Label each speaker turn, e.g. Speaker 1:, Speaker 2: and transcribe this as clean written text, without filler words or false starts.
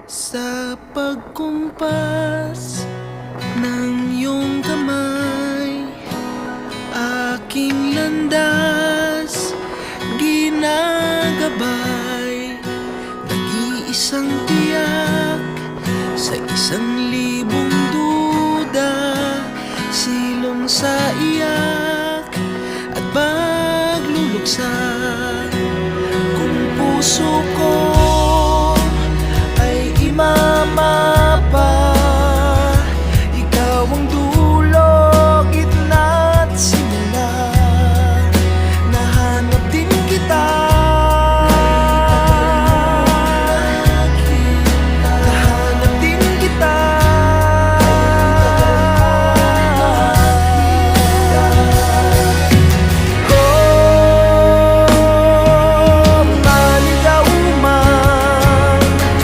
Speaker 1: Sa pagkumpas ng iyong kamay, aking landas ginagabay. Nag-iisang tiyak sa 1,000 duda, silong sa iyak at pagluluksa. Kung puso ko